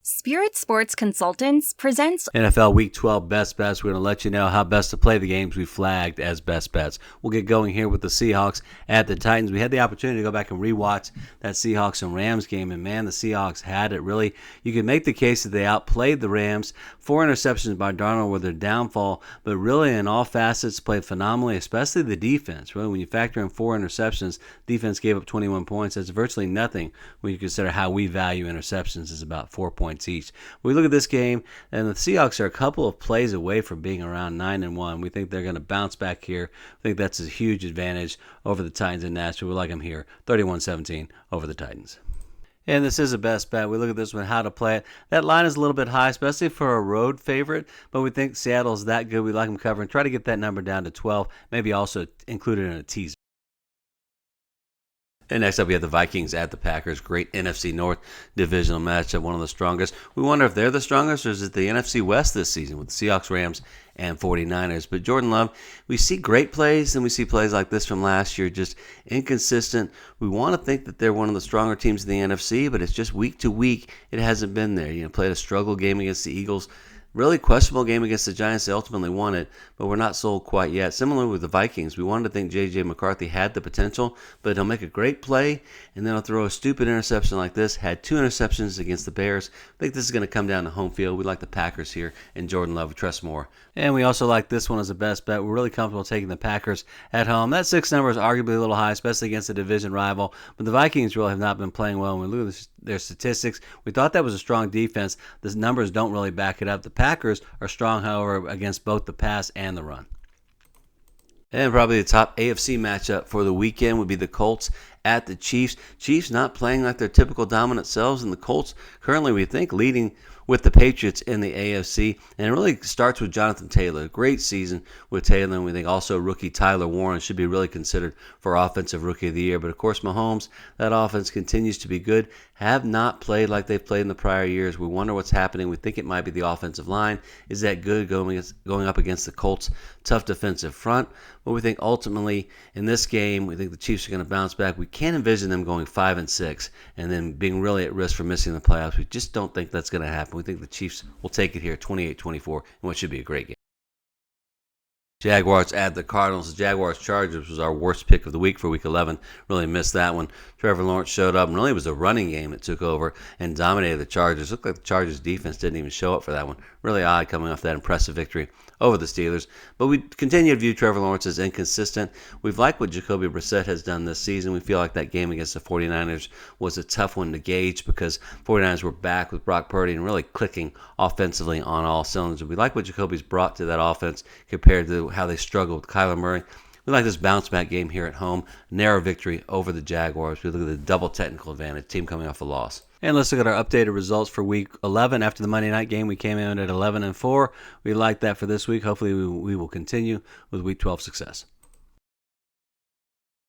Spirit Sports Consultants presents NFL Week 12 Best Bets. We're going to let you know how best to play the games we flagged as best bets. We'll get going here with the Seahawks at the Titans. We had the opportunity to go back and rewatch that Seahawks and Rams game, and man, the Seahawks had it. Really, you could make the case that they outplayed the Rams. 4 interceptions by Darnold were their downfall, but really in all facets played phenomenally, especially the defense. Really, when you factor in 4 interceptions, defense gave up 21 points. That's virtually nothing when you consider how we value interceptions is about 4 points each. We look at this game, and the Seahawks are a couple of plays away from being around 9-1. We think they're going to bounce back here. I think that's a huge advantage over the Titans in Nashville. We like them here, 31-17 over the Titans. And this is a best bet. We look at this one, how to play it. That line is a little bit high, especially for a road favorite, but we think Seattle's that good. We like them covering. Try to get that number down to 12, maybe also include it in a teaser. And next up, we have the Vikings at the Packers. Great NFC North divisional matchup, one of the strongest. We wonder if they're the strongest, or is it the NFC West this season with the Seahawks, Rams, and 49ers. But Jordan Love, we see great plays, and we see plays like this from last year, just inconsistent. We want to think that they're one of the stronger teams in the NFC, but it's just week to week, it hasn't been there. Played a struggle game against the Eagles. Really questionable game against the Giants. They ultimately won it, but we're not sold quite yet. Similar with the Vikings, we wanted to think J.J. McCarthy had the potential, but he'll make a great play, and then he'll throw a stupid interception like this. Had 2 interceptions against the Bears. I think this is going to come down to home field. We like the Packers here, and Jordan Love, we trust more. And we also like this one as a best bet. We're really comfortable taking the Packers at home. That 6 number is arguably a little high, especially against a division rival, but the Vikings really have not been playing well. When we look at their statistics, we thought that was a strong defense. The numbers don't really back it up. The Packers are strong, however, against both the pass and the run. And probably the top AFC matchup for the weekend would be the Colts at the Chiefs. Chiefs not playing like their typical dominant selves, and the Colts currently, we think, leading with the Patriots in the AFC. And it really starts with Jonathan Taylor. Great season with Taylor, and we think also rookie Tyler Warren should be really considered for Offensive Rookie of the Year. But of course, Mahomes, that offense continues to be good. Have not played like they've played in the prior years. We wonder what's happening. We think it might be the offensive line. Is that good going up against the Colts' tough defensive front? But we think ultimately in this game, we think the Chiefs are going to bounce back. We can't envision them going 5-6 and then being really at risk for missing the playoffs. We just don't think that's going to happen. We think the Chiefs will take it here 28-24 in what should be a great game. Jaguars at the Cardinals. The Jaguars-Chargers was our worst pick of the week for Week 11. Really missed that one. Trevor Lawrence showed up, and really it was a running game that took over and dominated the Chargers. Looked like the Chargers' defense didn't even show up for that one. Really odd coming off that impressive victory over the Steelers. But we continue to view Trevor Lawrence as inconsistent. We've liked what Jacoby Brissett has done this season. We feel like that game against the 49ers was a tough one to gauge because 49ers were back with Brock Purdy and really clicking offensively on all cylinders. We like what Jacoby's brought to that offense compared to how they struggled with Kyler Murray. We like this bounce-back game here at home. Narrow victory over the Jaguars. We look at the double technical advantage, team coming off a loss. And let's look at our updated results for Week 11. After the Monday night game, we came in at 11-4. We like that for this week. Hopefully, we will continue with Week 12 success.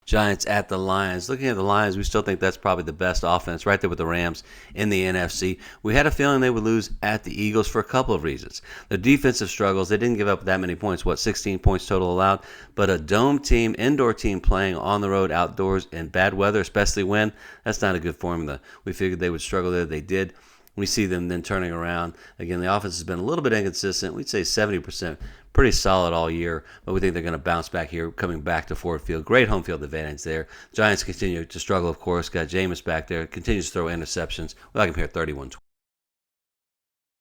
Giants at the Lions. Looking at the Lions, we still think that's probably the best offense right there with the Rams in the NFC. We had a feeling they would lose at the Eagles for a couple of reasons. The defensive struggles, they didn't give up that many points, 16 points total allowed, but a dome team, indoor team playing on the road, outdoors, in bad weather, especially when, that's not a good formula. We figured they would struggle there. They did. We see them then turning around. Again, the offense has been a little bit inconsistent. We'd say 70%. Pretty solid all year, but we think they're going to bounce back here, coming back to Ford Field. Great home field advantage there. Giants continue to struggle, of course. Got Jameis back there. Continues to throw interceptions. We like him here at 31-20.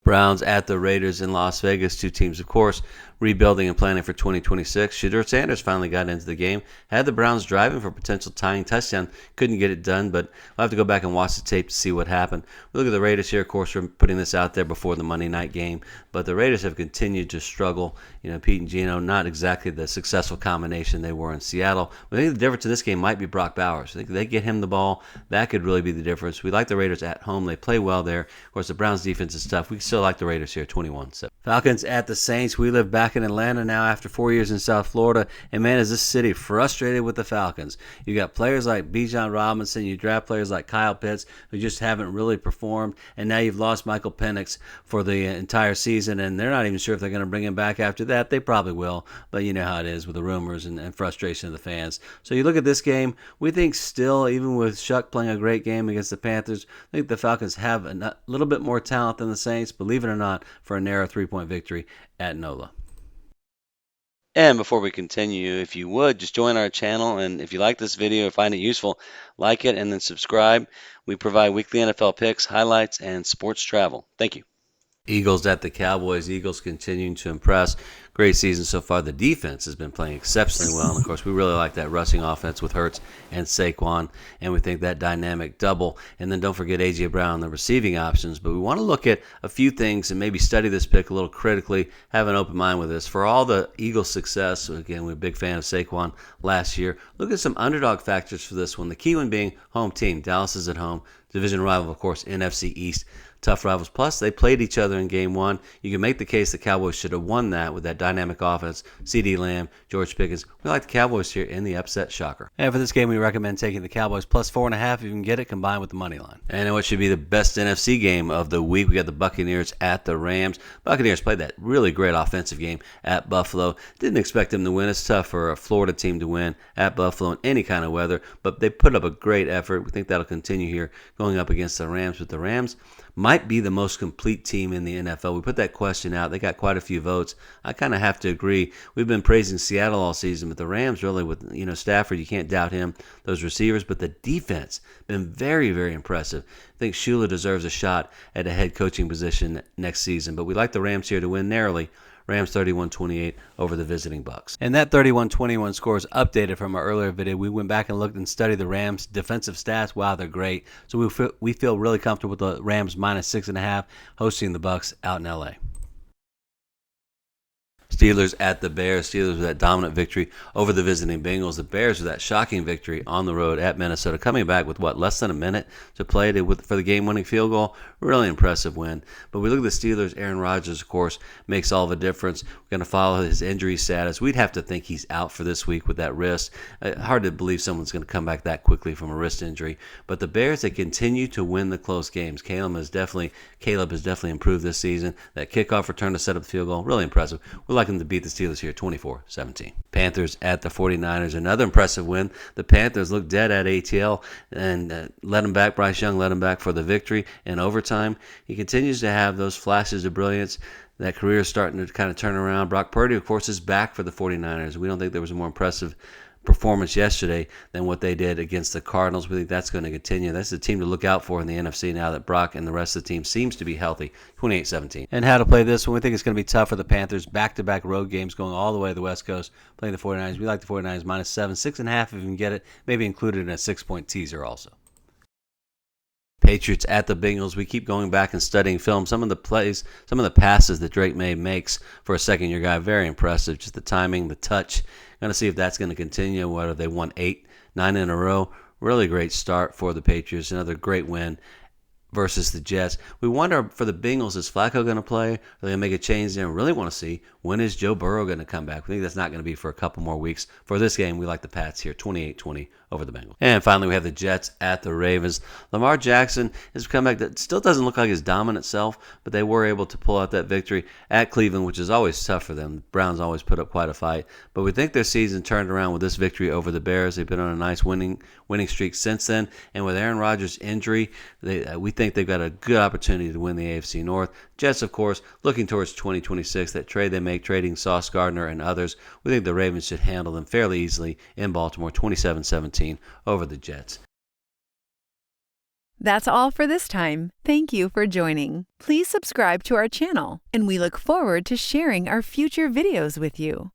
Browns at the Raiders in Las Vegas. 2 teams, of course, rebuilding and planning for 2026. Shedeur Sanders finally got into the game. Had the Browns driving for potential tying touchdown. Couldn't get it done, but we'll have to go back and watch the tape to see what happened. We look at the Raiders here, of course, we're putting this out there before the Monday night game, but the Raiders have continued to struggle. Pete and Geno, not exactly the successful combination they were in Seattle. I think the difference in this game might be Brock Bowers. I think they get him the ball. That could really be the difference. We like the Raiders at home. They play well there. Of course, the Browns defense is tough. We still like the Raiders here, 21-7. Falcons at the Saints. We live back in Atlanta now after 4 years in South Florida. And man, is this city frustrated with the Falcons. You got players like Bijan Robinson. You draft players like Kyle Pitts who just haven't really performed. And now you've lost Michael Penix for the entire season. And they're not even sure if they're going to bring him back after that. They probably will. But you know how it is with the rumors and frustration of the fans. So you look at this game. We think still, even with Shuck playing a great game against the Panthers, I think the Falcons have a little bit more talent than the Saints, believe it or not, for a narrow 3-point victory at NOLA. And before we continue, if you would, just join our channel, and if you like this video or find it useful, like it and then subscribe. We provide weekly NFL picks, highlights, and sports travel. Thank you. Eagles at the Cowboys. Eagles continuing to impress. Great season so far. The defense has been playing exceptionally well. And, of course, we really like that rushing offense with Hurts and Saquon. And we think that dynamic double. And then don't forget A.J. Brown, the receiving options. But we want to look at a few things and maybe study this pick a little critically, have an open mind with this. For all the Eagles' success, again, we're a big fan of Saquon last year. Look at some underdog factors for this one. The key one being home team. Dallas is at home. Division rival, of course, NFC East. Tough rivals. Plus, they played each other in game one. You can make the case the Cowboys should have won that with that dynamic offense. CeeDee Lamb, George Pickens. We like the Cowboys here in the upset shocker. And for this game, we recommend taking the Cowboys plus 4.5 if you can get it, combined with the money line. And what should be the best NFC game of the week, we got the Buccaneers at the Rams. Buccaneers played that really great offensive game at Buffalo. Didn't expect them to win. It's tough for a Florida team to win at Buffalo in any kind of weather, but they put up a great effort. We think that'll continue here going up against the Rams. But the Rams might be the most complete team in the NFL. We put that question out. They got quite a few votes. I kind of have to agree. We've been praising Seattle all season, but the Rams really with, Stafford, you can't doubt him, those receivers, but the defense been very, very impressive. I think Shula deserves a shot at a head coaching position next season, but we like the Rams here to win narrowly. Rams 31-28 over the visiting Bucs. And that 31-21 score is updated from our earlier video. We went back and looked and studied the Rams' defensive stats. Wow, they're great. So we feel really comfortable with the Rams minus 6.5 hosting the Bucs out in LA. Steelers at the Bears. Steelers with that dominant victory over the visiting Bengals. The Bears with that shocking victory on the road at Minnesota, coming back with less than a minute to play for the game-winning field goal. Really impressive win. But we look at the Steelers. Aaron Rodgers, of course, makes all the difference. We're going to follow his injury status. We'd have to think he's out for this week with that wrist. Hard to believe someone's going to come back that quickly from a wrist injury. But the Bears, they continue to win the close games. Caleb has definitely improved this season. That kickoff return to set up the field goal, really impressive. We like him to beat the Steelers here 24-17. Panthers at the 49ers, another impressive win. The Panthers looked dead at ATL and let him back. Bryce Young let him back for the victory in overtime. He continues to have those flashes of brilliance. That career is starting to kind of turn around. Brock Purdy, of course, is back for the 49ers. We don't think there was a more impressive performance yesterday than what they did against the Cardinals. We think that's going to continue. That's the team to look out for in the NFC now that Brock and the rest of the team seems to be healthy. 28-17. And how to play this one, we think it's going to be tough for the Panthers. Back-to-back road games going all the way to the West Coast, playing the 49ers. We like the 49ers minus 7, 6.5 if you can get it. Maybe included in a 6-point teaser also. Patriots at the Bengals. We keep going back and studying film. Some of the plays, some of the passes that Drake May makes for a second-year guy, very impressive. Just the timing, the touch. Going to see if that's going to continue. What have they won 8, 9 in a row? Really great start for the Patriots. Another great win versus the Jets. We wonder for the Bengals, is Flacco going to play? Are they going to make a change there? We really want to see when is Joe Burrow going to come back. We think that's not going to be for a couple more weeks. For this game, we like the Pats here, 28-20 over the Bengals. And finally, we have the Jets at the Ravens. Lamar Jackson has come back. That still doesn't look like his dominant self, but they were able to pull out that victory at Cleveland, which is always tough for them. The Browns always put up quite a fight. But we think their season turned around with this victory over the Bears. They've been on a nice winning streak since then. And with Aaron Rodgers' injury, we think they've got a good opportunity to win the AFC North. Jets, of course, looking towards 2026, that trade they make, trading Sauce Gardner and others. We think the Ravens should handle them fairly easily in Baltimore, 27-17 over the Jets. That's all for this time. Thank you for joining. Please subscribe to our channel, and we look forward to sharing our future videos with you.